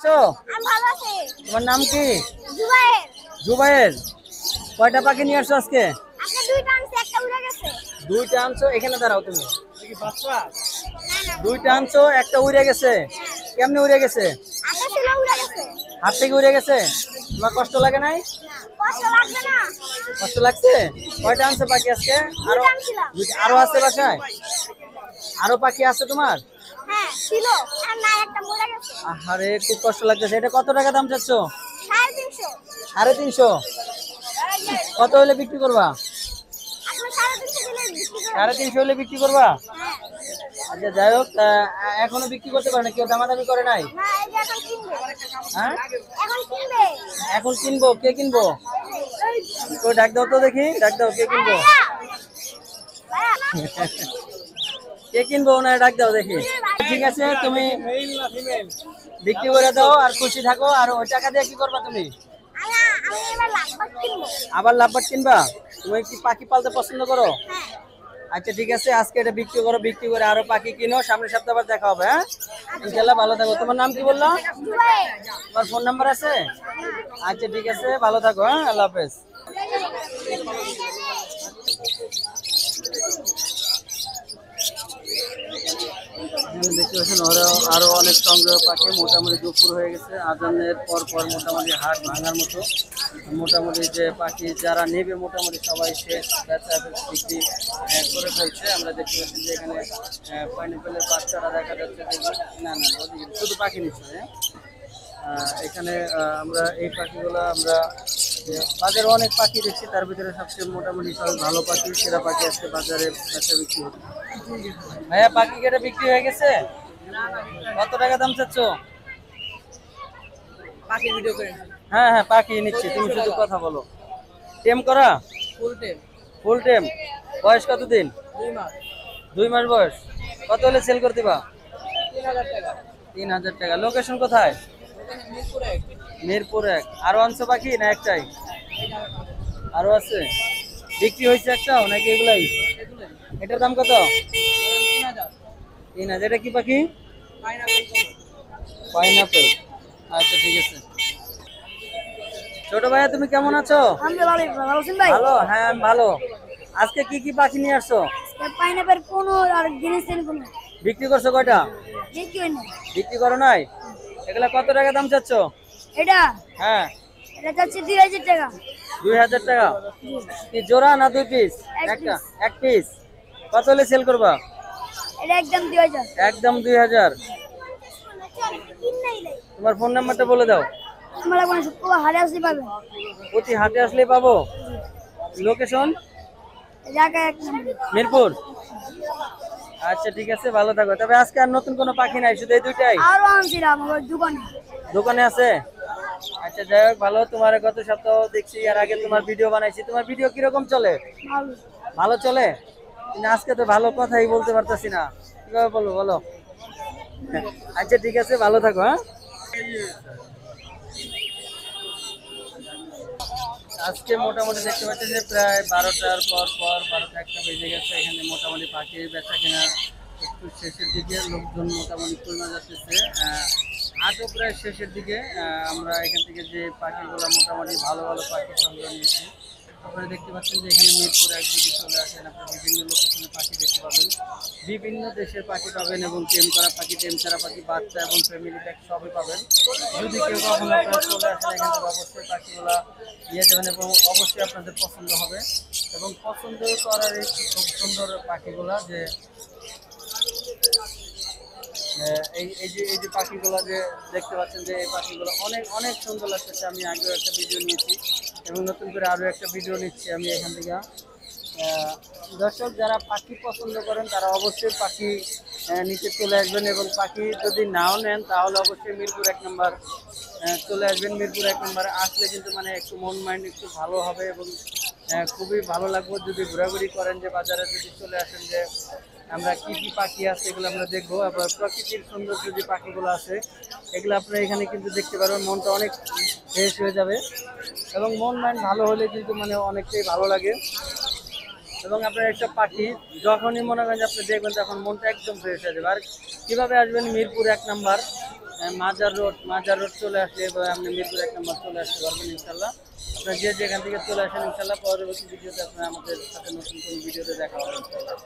তোমার নাম কি? জুবায়ের। কয়টা পাখি নিয়ে আসছো আজকে? দুইটা আনছো। এখানে দাঁড়াও তুমি। দুইটা আনছো, একটা উড়ে গেছে। কেমনে উড়ে গেছে? হাত থেকে উড়ে গেছে। তোমার কষ্ট লাগে নাই? কষ্ট লাগছে? কয়টা আনছো পাখি আজকে? আরো আছে বাসায়? আরো পাখি আছে তোমার? আরে খুব কষ্ট লাগতেছে। এটা কত টাকা দাম চাচ্ছ? 350। কত হলে বিক্রি করবা? 350 হলে বিক্রি করবা? আচ্ছা যাই হোক, এখনো বিক্রি করতে পারে না, কেউ দামাদামি করে নাই? হ্যাঁ এখন কিনবো। কে কিনবো? তো ডাক দাও তো দেখি, ডাক দাও। কে কিনবো? কে কিনবো না, ডাক দাও দেখি। ঠিক আছে, তুমি বিক্রি করে দাও আর খুশি থাকো। আর ওই টাকা দিয়ে কি করবা তুমি? আবার লাভবাট কিনবা? তুমি কি পাখি পালতে পছন্দ করো? আচ্ছা ঠিক আছে, আজকে এটা বিক্রি করো। বিক্রি করে আরো পাখি কিনো। সামনের সপ্তাহে আবার দেখা হবে। হ্যাঁ ইনশাল্লাহ, ভালো থাকো। তোমার নাম কি বললো? তোমার ফোন নাম্বার আছে? আচ্ছা ঠিক আছে, ভালো থাকো। হ্যাঁ, আল্লাহ হাফেজ। দেখতে পাচ্ছেন আরো অনেক সংগ্রহ পাখি। মোটামুটি দুপুর হয়ে গেছে, আজানের পর পর মোটামুটি হাট ভাঙার মতো। মোটামুটি যে পাখি যারা নেবে মোটামুটি সবাই শেষ বেচা বিক্রি করে ফেলছে। আমরা দেখতে পাচ্ছি যে এখানে পাইনাপেলের বাচ্চারা দেখা যাচ্ছে। না না, শুধু পাখি নিচ্ছে। এখানে আমরা এই পাখিগুলো আমরা বাজারে অনেক পাখি দেখছি, তার ভিতরে সবচেয়ে মোটামুটি সব ভালো পাখি, সেরা পাখি আজকে বাজারে বেচা বিক্রি হচ্ছে। ভাইয়া পাখি কেটে বিক্রি হয়ে গেছে? কত টাকা দাম চাচ্ছ? পাখি ভিডিও করে। হ্যাঁ হ্যাঁ, পাখি নিচ্ছি, তুমি শুধু কথা বলো। টেম করা? ফুল টেম। ফুল টেম। বয়স কতদিন? 2 মাস। 2 মাস বয়স। কত হলে সেল করতে বা? 3000 টাকা। 3000 টাকা। লোকেশন কোথায়? মিরপুর 1। মিরপুর 1। আরো আনছো পাখি না একটাই? আরো আছে। বিক্রি হয়েছে একটাও নাকি এগুলাই? এটার দাম কত? 3000। 3000। এটা কি পাখি? পাইনাপল। পাইনাপেল। আচ্ছা ঠিক আছে। ছোট ভাইয়া তুমি কেমন আছো? ভালো। হ্যাঁ আমি ভালো। আজকে কি কি পাখি নিয়ে আসছো? পাইনাপেল কোনো আর জিনিসের কোনো বিক্রি করছো কয়টা? বিক্রি হয় না। বিক্রি করো নাই? এগুলা কত টাকা দাম চাচ্ছ? এটা হ্যাঁ, এটা যাচ্ছে 2000 টাকা। 2000 টাকা। কি জোড়া না 2 পিস? একটা, এক পিস। কত হলে সেল করবা? এটা একদম 2000। একদম 2000। তোমার ফোন নাম্বারটা বলে দাও। আমরা কোন শুক্রবার হাটে আসতে পারবে? প্রতি হাটে আসলে পাবো। লোকেশন? জায়গা এক নম্বর মিরপুর। আচ্ছা ঠিক আছে, ভালো থাকো। তবে আজকে আর নতুন কোনো পাখি নাই, শুধু এই দুইটাই আরো আনছিলাম আমার দোকানে। দোকানে আছে? আচ্ছা যাই হোক, ভালো। তোমার গত সপ্তাহ দেখছি, আর আগে তোমার ভিডিও বানাইছি। তোমার ভিডিও কিরকম চলে? ভালো। ভালো চলে, কিন্তু আজকে তো ভালো কথাই বলতে পারতেছি না, কিভাবে বলবো বলো? আচ্ছা ঠিক আছে, ভালো থাকো। হ্যাঁ, আজকে মোটামুটি দেখতে পাচ্ছি যে প্রায় 12টার পর 12টা 1টা বেজে গেছে। এখানে মোটামুটি পাখির বেচা কেনা একটু শেষের দিকে, লোকজন মোটামুটি কমে যাচ্ছে। হাটও প্রায় শেষের দিকে। আমরা এখান থেকে যে পাখিগুলো মোটামুটি ভালো ভালো পাখি সংগ্রহ নিয়েছি। আপনারা দেখতে পাচ্ছেন যে এখানে মিরপুর 1 যদি চলে আসেন, আপনারা বিভিন্ন লোকেশনে পাখি দেখতে পাবেন, বিভিন্ন দেশের পাখি পাবেন, এবং টেম করা পাখি, টেম ছাড়া পাখি, বাচ্চা এবং ফ্যামিলি প্যাক সবই পাবেন। যদি কেউ কখনো আপনারা চলে আসেন এখান থেকে, অবশ্যই পাখিগুলো নিয়ে যাবেন এবং অবশ্যই আপনাদের পছন্দ হবে। এবং পছন্দ করার এই খুব সুন্দর পাখিগুলা যে এই যে পাখিগুলো যে দেখতে পাচ্ছেন, যে এই পাখিগুলো অনেক অনেক সুন্দর লাগতেছে। আমি আগেও একটা ভিডিও নিয়েছি এবং নতুন করে আরও একটা ভিডিও নিচ্ছি আমি এখান থেকে। দর্শক যারা পাখি পছন্দ করেন তারা অবশ্যই পাখি নিচে চলে আসবেন, এবং পাখি যদি নাও নেন তাহলে অবশ্যই মিরপুর 1 নম্বর চলে আসবেন। মিরপুর 1 নম্বরে আসলে কিন্তু মানে একটু মন মাইন্ড একটু ভালো হবে, এবং খুবই ভালো লাগবে যদি ঘোরাঘুরি করেন, যে বাজারে যদি চলে আসেন, যে আমরা কি কি পাখি আছে এগুলো আমরা দেখবো। আবার প্রকৃতির সৌন্দর্য যে পাখিগুলো আছে এগুলো আপনারা এখানে কিন্তু দেখতে পারবেন, মনটা অনেক ফ্রেশ হয়ে যাবে, এবং মন মাইন্ড ভালো হলে কিন্তু মানে অনেকটাই ভালো লাগে। এবং আপনার একটা পাখি যখনই মনে করেন যে আপনি দেখবেন, তখন মনটা একদম ফ্রেশ হয়ে যাবে। আর কীভাবে আসবেন? মিরপুর 1 নম্বর, মাজার রোড চলে আসলে এবার আপনি মিরপুর 1 নম্বর চলে আসতে পারবেন ইনশাল্লাহ। আপনারা যে যেখান থেকে চলে আসেন ইনশাল্লাহ পরবর্তী ভিডিওতে আপনারা আমাদের সাথে নতুন কোনো ভিডিওতে দেখা হবে ইনশাল্লাহ।